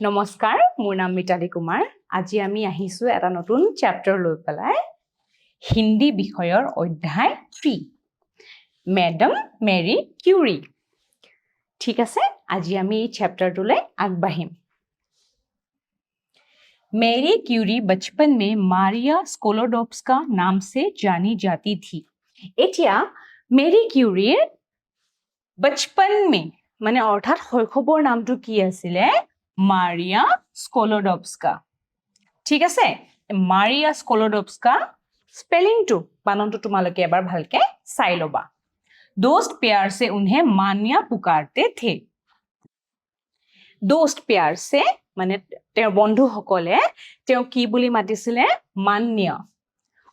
নমস্কাৰ মোৰ নাম মিতালী কুমাৰ আজি আমি আহিছো এটা নতুন চ্যাপ্টাৰ লৈ পেলাই হিন্দী বিষয়ৰ অধ্যায় 3 ম্যাডাম মেৰী কিউৰী ঠিক আছে আজি আমি এই চ্যাপ্টাৰটোলৈ আগবাঢ়িম मेरी क्यूरी बचपन में मारिया स्कोलोडोव्स्का नाम से जानी जाती थी এতিয়া मेरी क्यूरीৰ बचपन में মানে অৰ্থাৎ শৈশৱৰ নামটো কি আছিল मारिया स्कोलोडोव्स्का ঠিক আছে मारिया स्कोलोडोव्स्का स्पेलिंग टू बाननটো তোমালোকে এবাৰ ভালকে চাই লবা दोस्त प्यार से उन्हें मान्या पुकारते थे दोस्त प्यार से माने तेर बंधु সকলে তেও কি বুলি মাতিছিলে मान्य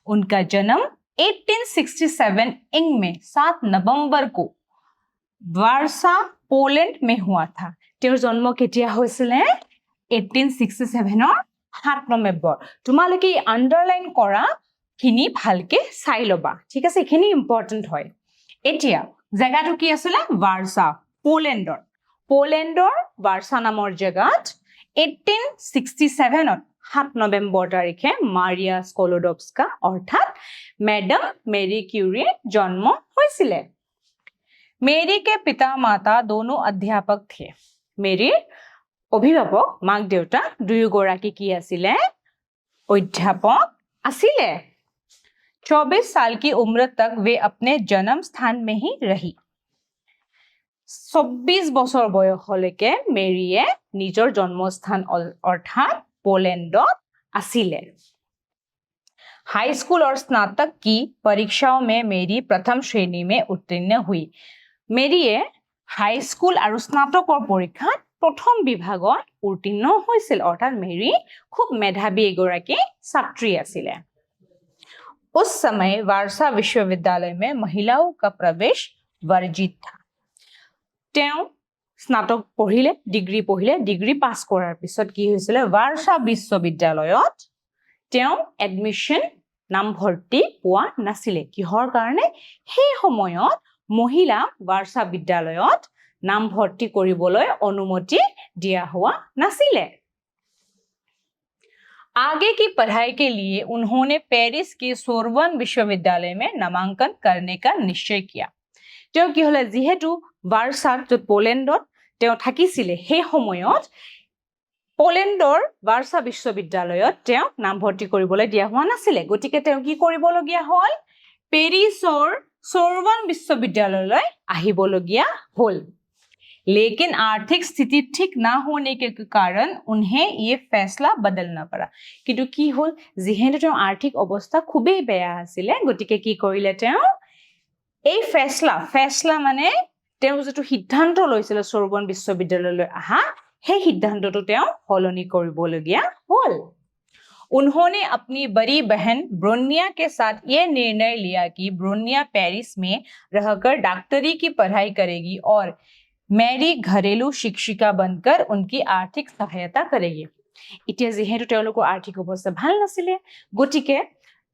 उनका जन्म 1867 इंग में 7 नवंबर को वार्सा पोलैंड में हुआ था तेर जन्म केতিয়া হৈছিলে 1867 ৰ 7 নৱেম্বৰ তোমালোকে আন্ডাৰলাইন কৰা খিনি ভালকে চাই লবা ঠিক আছে খিনি ইম্পৰ্টেন্ট হয় এতিয়া জায়গাটো কি আছিল वार्सा পোলেণ্ডৰ वार्सा নামৰ জায়গাত 1867 ত 7 নৱেম্বৰ তাৰিখে মাৰিয়া স্কলোডোভস্কা অৰ্থাৎ मैडम मेरी क्यूरी जन्म হৈছিল मेरी के पिता माता दोनों अध्यापक थे मेरी অভিভাৱক মাক দেউতা দুয়োগৰাকী কি আছিলে অধ্যাপক আছিলে 24 साल की उम्र तक वे अपने जन्म स्थान में ही रही 24 বছৰ বয়সলৈকে মেৰিয়ে নিজৰ জন্মস্থান অৰ্থাৎ পোলেণ্ডত আছিলে हाई स्कूल और स्नातक की परीक्षाओं में मेरी प्रथम श्रेणी में उत्तीर्ण हुई मेरिয়ে हाई स्कूल और स्नातকৰ পৰীক্ষাত प्रथम विभागত उत्तीर्ण হৈছিল অৰ্থাৎ মেৰি খুব মেধাৱী এগৰাকী ছাত্ৰী আছিলে उस समय वार्सा विश्वविद्यालय में महिलाओं का प्रवेश वर्जित था তেওঁ স্নাতক পঢ়িলে ডিগ্ৰী পাস কৰাৰ পিছত কি হৈছিল वार्सा বিশ্ববিদ্যালয়ত তেওঁ এডমিশন নাম ভৰ্তি পোৱা নাছিলে কিহৰ কাৰণে সেই সময়ত মহিলা वार्सा বিদ্যালয়ত नाम भर्ती কৰিবলৈ অনুমতি দিয়া हुआ নাছিলে आगे की पढ़ाई के लिए उन्होंने पेरिस के सोरबन विश्वविद्यालय में नामांकन करने का निश्चय किया जो कि হলে যেহেতু वार्सा যত পোলেণ্ডত তেওঁ থাকিছিলে সেই সময়ত পোলেণ্ডৰ वार्सा বিশ্ববিদ্যালয়ত তেওঁ নাম ভৰ্তি কৰিবলৈ দিয়া হোৱা নাছিলে গতিকে তেওঁ কি কৰিবলগীয়া হল পেৰিছৰ सोरबन विश्वविद्यालयলৈ আহিবলগীয়া হল लेकिन आर्थिक स्थिति ठीक ना होने के कारण उन्हें ये फैसला बदलना पड़ा किंतु की होल जेहेतु आर्थिक अवस्था खूबे बेया आছিলে গটিকে কি কৰিলে তেওঁ এই ফেছলা মানে তেওঁ যেটো সিদ্ধান্ত লৈছিল সোৰবন বিশ্ববিদ্যালয়লৈ আহা সেই সিদ্ধান্তটো তেওঁ হলনি কৰিবলগীয়া হল उन्होंने अपनी बड़ी बहन ब्रोनिया के साथ ये निर्णय लिया कि ब्रोनिया पेरिस में रहकर डॉक्टरी की पढ़ाई करेगी और मेरी घरेलू शिक्षिका बनकर उनकी आर्थिक सहायता करेगी इতিয়া যেহেতু তেওঁলোকৰ আৰ্থিক অৱস্থা ভাল নাছিলে গটিকে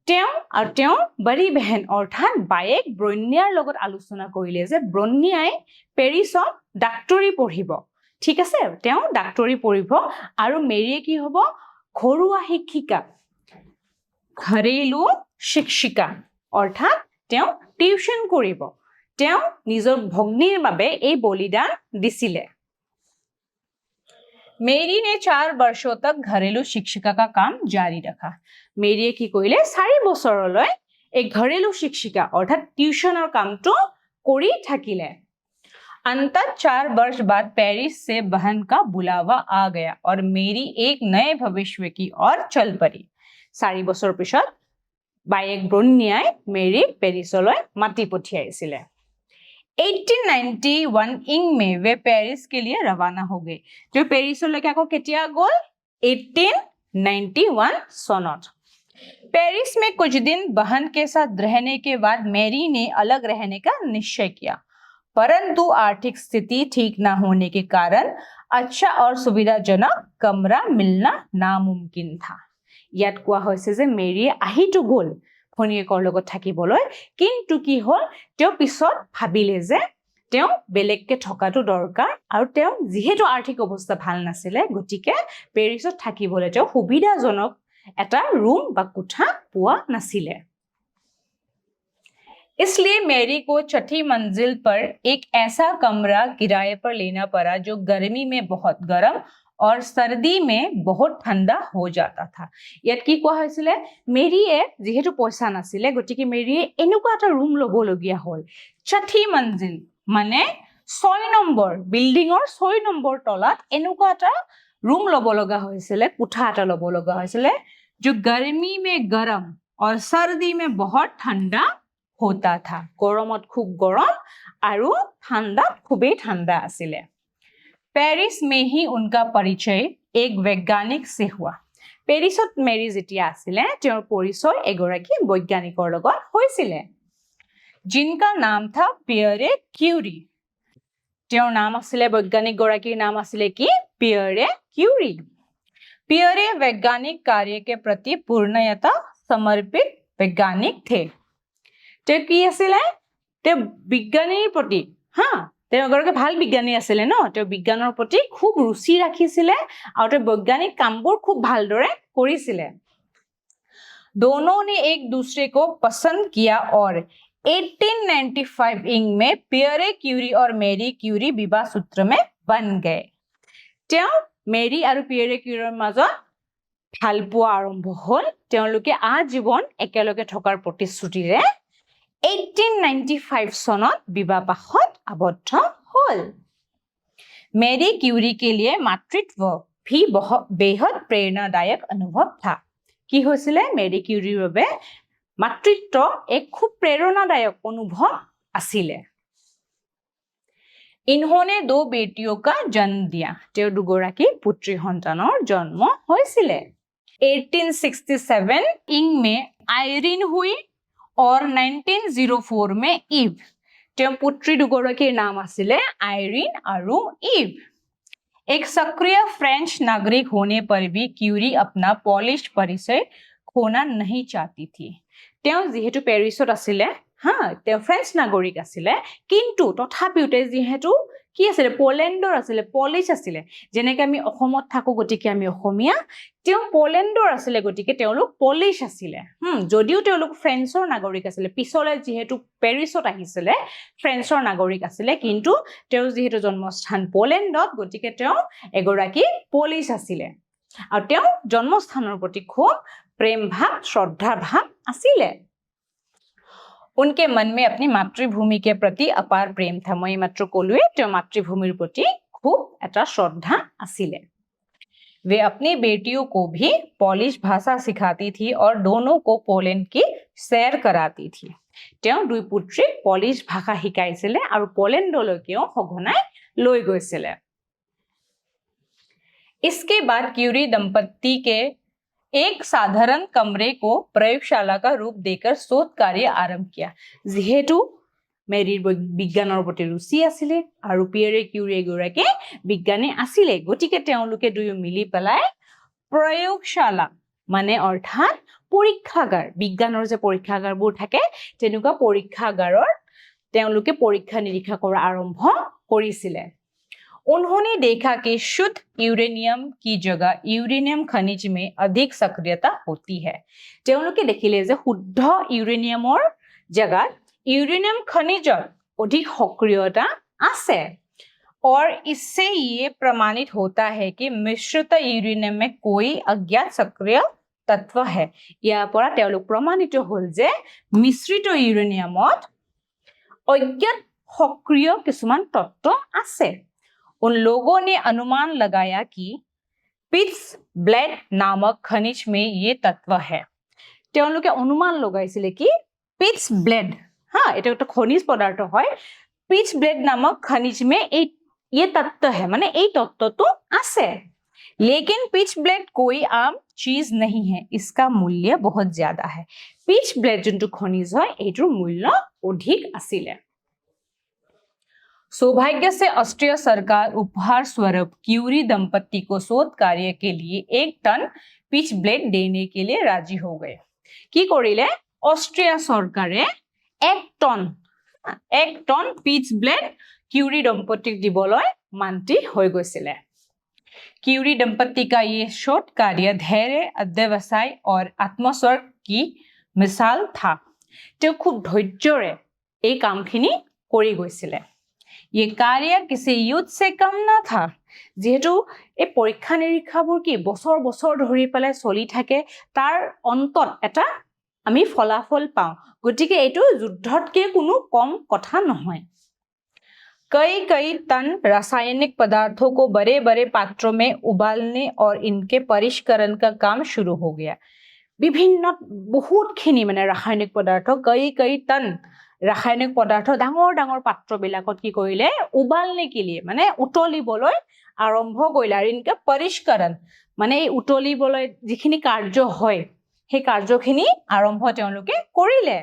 তেওঁ আৰু তেওঁৰ বড়ি বহন অৰ্থাৎ বায়েক ব্ৰনিয়াৰ লগত আলোচনা কৰিলে যে ব্ৰনিয়াই পেৰিছত ডাক্তৰী পঢ়িব ঠিক আছে তেওঁ ডাক্তৰী পঢ়িব আৰু মেৰিয়ে কি হ'ব ঘৰুৱা শিক্ষিকা ঘৰেলু শিক্ষিকা অৰ্থাৎ তেওঁ টিউশন কৰিব তেওঁ নিজৰ ভগ্নীৰ বাবে এই বলিদান দিছিলে मेरी ने 4 वर्षों तक घरेलू शिक्षिका का काम जारी रखा मेरिয়ে কি কৰিলে 4 বছৰলৈ এই ঘৰেলু শিক্ষিকা অৰ্থাৎ টিউশনৰ কামটো কৰি থাকিলে अंततः 4 वर्ष बाद पेरिस से बहन का बुलावा आ गया और मेरी एक नए भविष्य की ओर चल पड़ी 4 বছৰ পিছত বায়েক ব্ৰনিয়াই মেৰি পেৰিছলৈ মাটি পঠিয়াইছিলে 1891 इंग में वे पेरिस के लिए रवाना हो गए जो पेरिसলৈকে আকৌ কেতিয়া গল 1891 सनत पेरिस में कुछ दिन बहन के साथ रहने के बाद मेरी ने अलग रहने का निश्चय किया परंतु आर्थिक स्थिति ठीक ना होने के कारण अच्छा और सुविधाजनक कमरा मिलना नामुमकिन था ইয়াত কোৱা হৈছে যে মেৰি আহিটো গল ভনিয়েকৰ লগত থাকিবলৈ কিন্তু কি হল তেওঁ পিছত ভাবিলে যে তেওঁ বেলেগকে থকাটো দৰকাৰ আৰু তেওঁ যিহেতু আৰ্থিক অৱস্থা ভাল নাছিলে গতিকে পেৰিছত থাকিবলৈ তেওঁ সুবিধাজনক এটা ৰুম বা কোঠা পোৱা নাছিলে इसलिए मैरी को छठी मंजिल पर एक ऐसा कमरा किराए पर लेना पड़ा जो गर्मी में बहुत गर्म और सर्दी में बहुत ठंडा हो जाता था ইয়াত কি কোৱা হৈছিলে মেৰিয়ে যেহেতু পইচা নাছিলে গতিকে মেৰিয়ে এনেকুৱা এটা ৰুম ল'বলগীয়া হ'ল छठी मंजिल মানে 6 নম্বৰ বিল্ডিঙৰ 6 নম্বৰ তলাত এনেকুৱা এটা ৰুম ল'ব লগা হৈছিলে কোঠা এটা ল'ব লগা হৈছিলে जो गर्मी में गर्म और सर्दी में बहुत ठंडा होता था गरमत खूब गरम और ठंडा खूबे ठंडा आसिले पेरिस में ही उनका परिचय एक वैज्ञानिक से हुआ पेरिसत मेरी जेतिया आसिले তেওঁৰ পৰিচয় এগৰাকী বৈজ্ঞানিকৰ লগত হৈছিলে जिनका नाम था पियरे क्यूरी তেওঁৰ নাম আছিলে বৈজ্ঞানিক গৰাকীৰ নাম আছিলে কি पियरे क्यूरी पियरे वैज्ञानिक कार्य के प्रति पूर्णतः समर्पित वैज्ञानिक थे তেওঁ কি আছিলে তেওঁ বিজ্ঞানীৰ প্ৰতি তেওঁ এগৰাকী ভাল বিজ্ঞানী আছিলে ন তেওঁ বিজ্ঞানৰ প্ৰতি খুব ৰুচি ৰাখিছিলে আৰু তেওঁ বৈজ্ঞানিক কামবোৰ খুব ভালদৰে কৰিছিলে दोनों ने एक दूसरे को पसंद किया और 1895 में पियरे क्यूरी और मैरी क्यूरी विवाह सूत्र में बन गए তেওঁ মেৰী আৰু পিয়েৰে কিউৰীৰ মাজত ভাল পোৱা আৰম্ভ হ'ল তেওঁলোকে আজীৱন একেলগে থকাৰ প্ৰতিশ্ৰুতিৰে 1895 सनत विवाहपाशत आबद्ध हल मैरी क्यूरी के लिए मातृत्व भी बेहद प्रेरणादायक अनुभव था कि होइसिले मैरी क्यूरीर বাবে मातृत्व एक खूब प्रेरणादायक अनुभव आसिले इन्होंने 2 बेटियों का जन्म दिया তেওঁ দুগৰাকী পুত্ৰী সন্তানৰ জন্ম হৈছিলে 1867 ইং में आयरिन हुई और 1904 में ईव তেওঁ পুত্ৰী দুগৰাকীৰ নাম আছিলে आयरिन আৰু ईव एक सक्रिय फ्रेंच नागरिक होने पर भी क्यूरी अपना पॉलिश परिचय खोना नहीं चाहती थी তেওঁ যেহেতু পেৰিছত আছিলে তেওঁ ফ্ৰেঞ্চ নাগৰিক আছিলে কিন্তু তথাপিওতে যেহেতু কি আছিলে পোলেণ্ডৰ আছিলে পলিশ আছিলে যেনেকৈ আমি অসমত থাকো গতিকে আমি অসমীয়া তেওঁ পোলেণ্ডৰ আছিলে গতিকে তেওঁলোক পলিশ আছিলে যদিও তেওঁলোক ফ্ৰেঞ্চৰ নাগৰিক আছিলে পিছলে যেহেতু পেৰিছত আহিছিলে ফ্ৰেঞ্চৰ নাগৰিক আছিলে কিন্তু তেওঁ যেহেতু জন্মস্থান পোলেণ্ডত গতিকে তেওঁ এগৰাকী পলিশ আছিলে আৰু তেওঁ জন্মস্থানৰ প্ৰতি খুব प्रेम भाव श्रद्धा भाव आसिले उनके मन में अपनी मातृभूमि के प्रति अपार प्रेम था मैं मात्र कोलुए तो मातृभूमिर प्रति खूब एटा श्रद्धा आसिले वे अपनी बेटियों को भी पॉलिश भाषा सिखाती थी और दोनों को पोलैंड की सैर कराती थी তেওঁ দুই পুত্ৰীক পলিশ ভাষা শিকাইছিলে আৰু পোলেণ্ডলৈকেও সঘনাই লৈ গৈছিলে इसके बाद क्यूरी दंपति के एक साधारण कमरे को प्रयोगशाला का रूप देकर शोध कार्य आरंभ किया जेहेतु मेरीर विज्ञाনৰ প্ৰতি ৰুচি আছিল আৰু পিয়েৰে কিউৰী এগৰাকী বিজ্ঞানী আছিল গতিকে তেওঁলোকে দুয়ো মিলি পেলাই প্ৰয়োগশালা মানে অৰ্থাৎ পৰীক্ষাগাৰ বিজ্ঞানৰ যে পৰীক্ষাগাৰবোৰ থাকে তেনেকুৱা পৰীক্ষাগাৰৰ তেওঁলোকে পৰীক্ষা নিৰীক্ষা কৰা আৰম্ভ কৰিছিল उन्होंने देखा कि शुद्ध यूरेनियम की जगह यूरेनियम खनिज में अधिक सक्रियता होती है তেওঁলোকে দেখিলে যে শুদ্ধ ইউৰেনিয়ামৰ জায়গাত यूरेनियम खनिजত অধিক সক্ৰিয়তা আছে और इससे ये प्रमाणित होता है कि मिश्रित यूरेनियम में कोई अज्ञात सक्रिय तत्व है ইয়াৰ পৰা তেওঁলোক প্ৰমাণিত হ'ল যে মিশ্ৰিত ইউৰেনিয়ামত অজ্ঞাত সক্ৰিয় কিছুমান তত্ত্ব আছে उन लोगों ने अनुमान लगाया कि पिट्स ब्लेड नामक खनिज में ये तत्व है তেওঁলোকে অনুমান লগাইছিলে কি पिट्स ब्लेड এটা একটা খনিজ পদাৰ্থ হয় पिट्स ब्लेड नामक खनिज में ये तत्व है माने এই তত্ত্বটো আছে लेकिन पिच ब्लेड कोई आम चीज नहीं है इसका मूल्य बहुत ज्यादा है पिच ब्लेड যোনটো খনিজ হয় এইটোৰ মূল্য অধিক আছিল सौभाग्य से ऑस्ट्रिया सरकार उपहार स्वरूप क्यूरी दंपति को शोध कार्य के लिए 1 टन पिच ब्लेड देने के लिए राजी हो गए কি কৰিলে অস্ট্ৰিয়া সৰকাৰে 1 টন পিচ ব্লেড কিউৰী দম্পতীক দিবলৈ মান্তি হৈ গৈছিলে। क्यूरी दंपति का ये शोध कार्य धैर्य अध्यवसाय और आत्मस्वर्ग की मिसाल था। তেওঁ খুব ধৈৰ্যৰে এই কামখিনি কৰি গৈছিলে। ये कार्य किसी युद्ध से कम न था। যেহেতু এই পৰীক্ষা নিৰীক্ষাবোৰ কি বছৰ বছৰ ধৰি পেলাই চলি থাকে, তাৰ অন্তত এটা আমি ফলাফল পাওঁ। গতিকে এইটো যুদ্ধতকে কোনো কম কথা নহয়। कई टन रासायनिक पदार्थों को बड़े बड़े पात्रों में उबालने और इनके परिष्करण का काम शुरू हो गया। বিভিন্ন বহুতখিনি মানে ৰাসায়নিক পদাৰ্থ कई टन ৰাসায়নিক পদাৰ্থ ডাঙৰ ডাঙৰ পাত্ৰবিলাকত কি কৰিলে উবালনে के लिए মানে উতলিবলৈ আৰম্ভ কৰিলে। আৰু ইনকা পৰিষ্কৰণ মানে এই উতলিবলৈ যিখিনি কাৰ্য হয় সেই কাৰ্যখিনি আৰম্ভ তেওঁলোকে কৰিলে।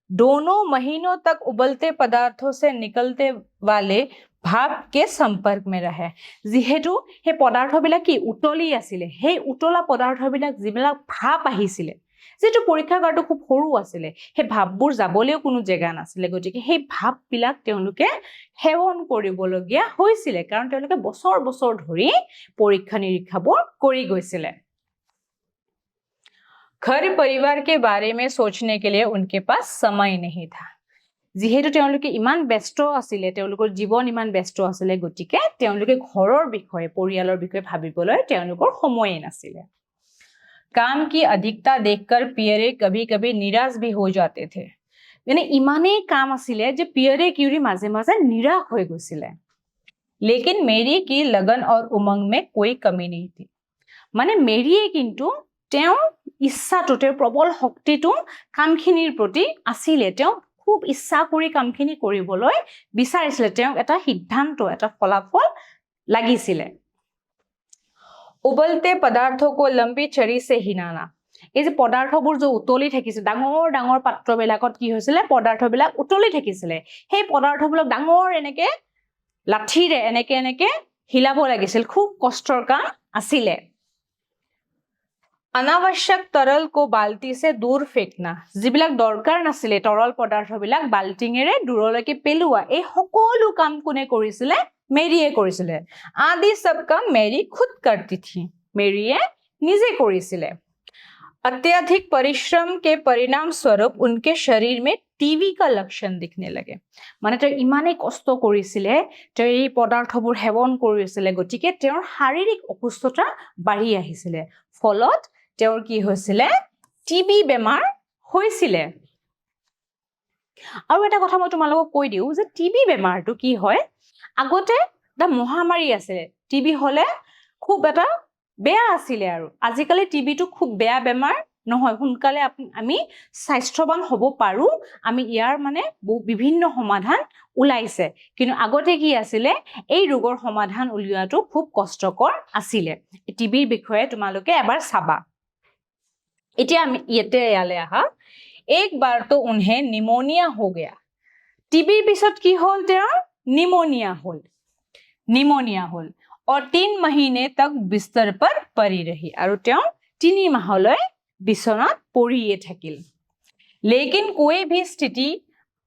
दोनों महीनों तक उबलते पदार्थों से निकलते वाले भाप के संपर्क में रहे। যিহেতু সেই পদাৰ্থবিলাক কি উতলি আছিলে, সেই উতলা পদাৰ্থবিলাক যিবিলাক ভাপ আহিছিলে, যেটো পৰীক্ষাগাৰটো খুব সৰু আছিলে, সেই ভাপবোৰ যাবলৈও কোনো জেগা নাছিলে। গতিকে সেই ভাপবিলাক তেওঁলোকে সেৱন কৰিবলগীয়া হৈছিলে, কাৰণ তেওঁলোকে বছৰ বছৰ ধৰি পৰীক্ষা নিৰীক্ষাবোৰ কৰি গৈছিলে। घर परिवार के बारे में सोचने के लिए उनके पास समय नहीं था। যিহেতু তেওঁলোকে ইমান ব্যস্ত আছিলে, তেওঁলোকৰ জীৱন ইমান ব্যস্ত আছিলে, গতিকে তেওঁলোকে ঘৰৰ বিষয়ে পৰিয়ালৰ বিষয়ে ভাবিবলৈ তেওঁলোকৰ সময়ে নাছিলে। काम की अधिकता देखकर पियरे कभी-कभी निराश भी हो जाते थे। মানে ইমানেই কাম আছিলে যে পিয়ৰে কিউৰী মাজে মাজে নিৰাশ হৈ গৈছিলে। लेकिन मेरी की लगन और उमंग में कोई कमी नहीं थी। মানে মেৰিয়ে কিন্তু তেওঁ ইচ্ছাটো, তেওঁৰ প্ৰবল শক্তিটো কামখিনিৰ প্ৰতি আছিলে। তেওঁ খুব ইচ্ছা কৰি কামখিনি কৰিবলৈ বিচাৰিছিলে। তেওঁ এটা সিদ্ধান্ত, এটা ফলাফল লাগিছিলে। उबलते पदार्थों को लंबी छड़ी से हिलाना। এই যে পদাৰ্থবোৰ যে উতলি থাকিছিল, ডাঙৰ ডাঙৰ পাত্ৰবিলাকত কি হৈছিলে পদাৰ্থবিলাক উতলি থাকিছিলে, সেই পদাৰ্থবিলাক ডাঙৰ এনেকে লাঠিৰে এনেকে এনেকে হিলাব লাগিছিল। খুব কষ্টৰ কাম আছিলে। अनावश्यक तरल को बाल्टी से दूर फेंकना। যিবিলাক দৰকাৰ নাছিলে তৰল পদাৰ্থবিলাক বাল্টিঙেৰে দূৰলৈকে পেলোৱা, এই সকলো কাম কোনে কৰিছিলে? মেৰিয়ে কৰিছিলে। आदि सब काम मेरी खुद करती थी। মেৰিয়ে নিজে কৰিছিলে। अत्यधिक परिश्रम के परिणाम स्वरूप उनके शरीर में टीबी का लक्षण दिखने लगे। মানে তেওঁ ইমানেই কষ্ট কৰিছিলে, তেওঁ এই পদাৰ্থবোৰ সেৱন কৰিছিলে, গতিকে তেওঁৰ শাৰীৰিক অসুস্থতা বাঢ়ি আহিছিলে। ফলত তেওঁৰ কি হৈছিলে? টিবি বেমাৰ হৈছিলে। আৰু এটা কথা মই তোমালোকক কৈ দিওঁ যে টিবি বেমাৰটো কি হয়, আগতে এটা মহামাৰী আছিলে। টিবি হলে খুব এটা বেয়া আছিলে, আৰু আজিকালি টিবিটো খুব বেয়া বেমাৰ নহয়, সোনকালে আমি স্বাস্থ্যৱান হ'ব পাৰো। আমি ইয়াৰ মানে বিভিন্ন সমাধান ওলাইছে, কিন্তু আগতে কি আছিলে এই ৰোগৰ সমাধান উলিওৱাটো খুব কষ্টকৰ আছিলে। টিবিৰ বিষয়ে তোমালোকে এবাৰ চাবা। এতিয়া আমি ইয়ালে আহা। एक बार तो उन्हें निमोनिया हो गया। টিবিৰ পিছত কি হ'ল? তেওঁৰ निमोनिया হ'ল और 3 महीने तक बिस्तर पर पड़ी रही। আৰু তেওঁ 3 মাহলৈ বিছনাত পৰিয়ে থাকিল। लेकिन कोई भी स्थिति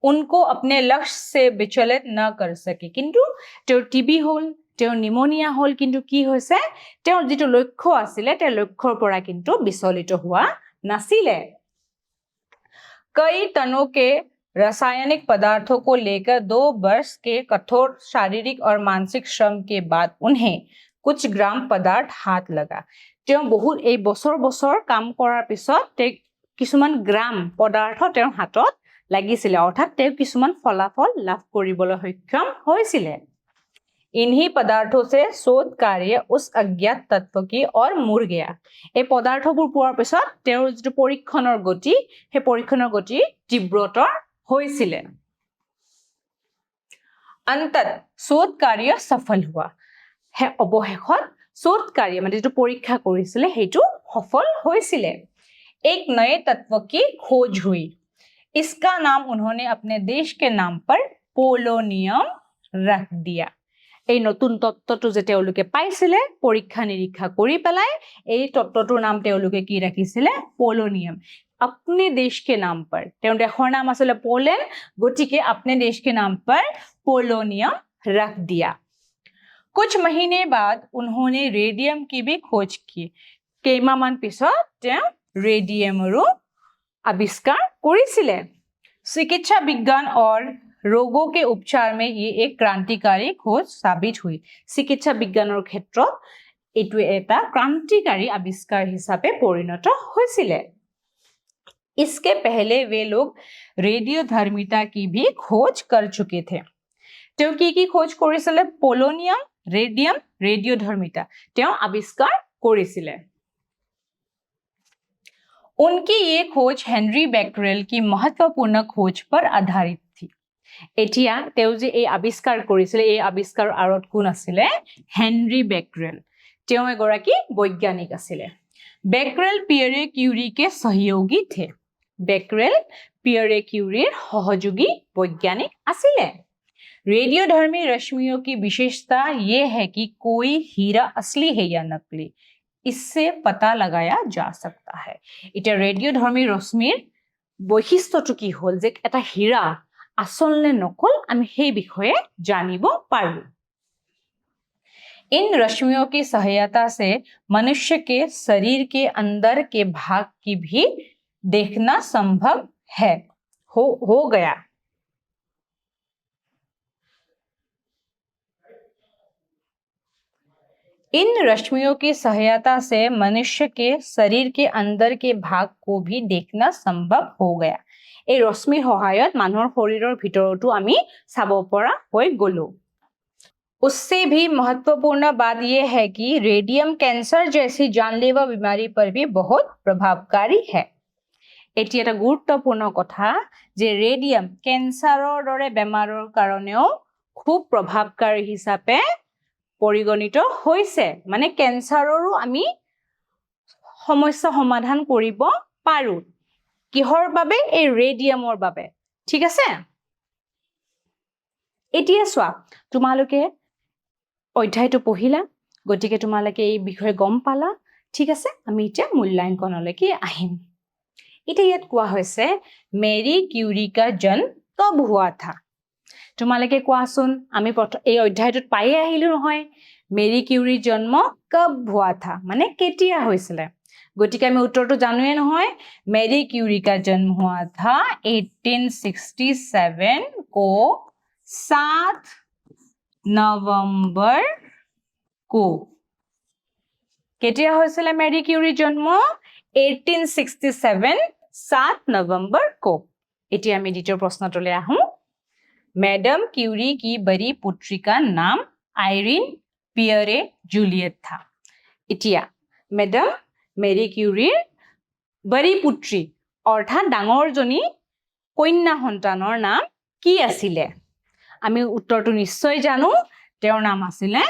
उनको अपने लक्ष्य से विचलित न कर सके। কিন্তু তেওঁৰ টিবি হ'ল, তেওঁৰ নিমোনিয়া হ'ল, কিন্তু কি হৈছে তেওঁৰ যিটো লক্ষ্য আছিলে তেওঁৰ লক্ষ্যৰ পৰা কিন্তু বিচলিত হোৱা নাছিলে। कई टनों के रासायनिक पदार्थों को लेकर 2 वर्ष के कठोर शारीरिक और मानसिक श्रम के बाद उन्हें कुछ ग्राम पदार्थ हाथ लगा। তেওঁ বহুত এই বছৰ বছৰ কাম কৰাৰ পিছত কিছুমান গ্ৰাম পদাৰ্থ তেওঁৰ হাতত লাগিছিলে, অৰ্থাৎ তেওঁ কিছুমান ফলাফল লাভ কৰিবলৈ সক্ষম হৈছিলে। इन्हीं पदार्थों से शोध कार्य उस अज्ञात तत्व की और मुड़ गया। এই পদাৰ্থবোৰ পোৱাৰ পিছত তেওঁৰ যিটো পৰীক্ষণৰ গতি, সেই পৰীক্ষণৰ গতি তীব্ৰতৰ হৈছিলে। अंतत शोध कार्य सफल हुआ। অৱশেষত शोध कार्य মানে যিটো পৰীক্ষা কৰিছিলে সেইটো সফল হৈছিলে। एक नए तत्व की खोज हुई। इसका नाम उन्होंने अपने देश के नाम पर पोलोनियम रख दिया। এই নতুন তত্ত্বটো যে তেওঁলোকে পাইছিলে পৰীক্ষা নিৰীক্ষা কৰি পেলাই, এই তত্ত্বটোৰ নাম তেওঁলোকে কি ৰাখিছিলে? पोलोनियम। अपने देश के नाम पर, তেওঁৰ দেশৰ নাম আছিলে পোলেণ্ড, গতিকে अपने देश के नाम पर पोलोनियम रख दिया। कुछ महीने बाद उन्होंने रेडियम की भी खोज की। কেইমাহমান পিছত তেওঁ ৰেডিয়ামৰো আৱিষ্কাৰ কৰিছিলে। चिकित्सा विज्ञान और रोगों के उपचार में ये एक क्रांतिकारी खोज साबित हुई। चिकित्सा विज्ञाনৰ ক্ষেত্ৰত এইটো এটা क्रांतिकारी আৱিষ্কাৰ হিচাপে পৰিণত হৈছিলে। इसके पहले वे लोग रेडियोधर्मिता की भी खोज कर चुके थे। তেওঁ কি खोज কৰিছিলে? पोलोनियम, रेडियम, रेडियोधर्मिता তেওঁ আৱিষ্কাৰ কৰিছিলে। उनकी ये खोज हेनरी बेक्रेल की महत्वपूर्ण खोज पर आधारित थी। এতিয়া তেওঁ যে এই আৱিষ্কাৰ কৰিছিলে, এই আৱিষ্কাৰ আঁৰত কোন আছিলে? হেনৰি বেক্ৰেল। তেওঁ এগৰাকী বৈজ্ঞানিক আছিলে। বেক্ৰেল পিয়েৰে কিউৰী के सहयोगी थे। बेक्रेल पियरे क्यूरीर सहयोगी वैज्ञानिक आसिले। रेडियोधर्मी रश्मियों की विशेषता ये है कि कोई हीरा असली है या नकली, इससे पता लगाया जा सकता है। इटा रेडियोधर्मी रश्मिर বৈশিষ্ট্যটো কি হল যে এটা হীৰা আসল নে নকল আমি সেই বিষয়ে জানিব পাৰো। इन रश्मियों की सहायता से मनुष्य के शरीर के अंदर के भाग की भी देखना संभव है हो गया। इन रश्मियों की सहायता से मनुष्य के शरीर के अंदर के भाग को भी देखना संभव हो गया। এই ৰশ্মিৰ সহায়ত মানুহৰ শৰীৰৰ ভিতৰতো আমি চাব পৰা হৈ গলো। उससे भी महत्वपूर्ण बात यह है कि रेडियम कैंसर जैसी जानलेवा बीमारी पर भी बहुत प्रभावकारी है। এটি এটা গুৰুত্বপূৰ্ণ কথা যে ৰেডিয়াম কেন্সাৰৰ দৰে বেমাৰৰ কাৰণেও খুব প্ৰভাৱকাৰী হিচাপে পৰিগণিত হৈছে। মানে কেন্সাৰৰো আমি সমস্যা সমাধান কৰিব পাৰো। কিহৰ বাবে? এই ৰেডিয়ামৰ বাবে। ঠিক আছে? এতিয়া চোৱা, তোমালোকে অধ্যায়টো পঢ়িলা, গতিকে তোমালোকে এই বিষয়ে গম পালা। ঠিক আছে? আমি এতিয়া মূল্যাংকনলৈকে আহিম। এতিয়া ইয়াত কোৱা হৈছে মেৰী কিউৰী কা জন্ম কব হুৱা থা। তোমালোকে কোৱাচোন, আমি এই অধ্যায়টোত পাই আহিলো নহয়, মেৰী কিউৰীৰ জন্ম কব হুৱা থা মানে কেতিয়া হৈছিলে। গতিকে আমি উত্তৰটো জানোৱে নহয়। মেৰী কিউৰী কা জন্ম হুৱা থা 1867 को 7 नवंबर को। কেতিয়া হৈছিলে মেৰী কিউৰীৰ জন্ম? 1867 7 नवंबर को। এতিয়া আমি দ্বিতীয় প্ৰশ্নটোলৈ আহোঁ। मैडम क्यूरी की बड़ी पुत्री का नाम आयरिन पियरे जूलियट था। इटिया मैडम मेरी क्यूरीर बड़ी पुत्री अर्थात डाঙৰ জনী কন্যা সন্তানৰ নাম কি আছিলে? আমি উত্তৰটো নিশ্চয় জানো, তেওঁৰ নাম আছিলে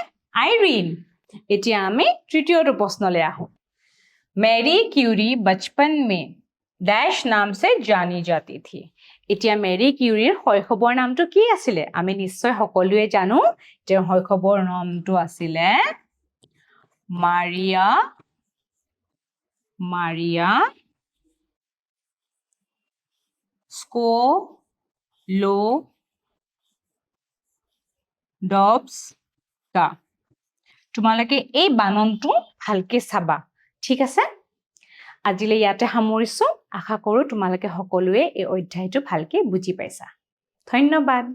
আইৰিন। এতিয়া আমি তৃতীয়টো প্ৰশ্নলৈ আহোঁ। मैरी क्यूरी बचपन में डैश नाम से जानी जाती थी। এতিয়া মেৰী কিউৰীৰ শৈশৱৰ নামটো কি আছিলে? আমি নিশ্চয় সকলোৱে জানো, তেওঁৰ শৈশৱৰ নামটো আছিলে মাৰিয়া স্কলোডস্কা। তোমালোকে এই বাননটো ভালকে চাবা। ঠিক আছে? আজিলৈ ইয়াতে সামৰিছো। আশা কৰো তোমালোকে সকলোৱে এই অধ্যায়টো ভালকে বুজি পাইছা। ধন্যবাদ।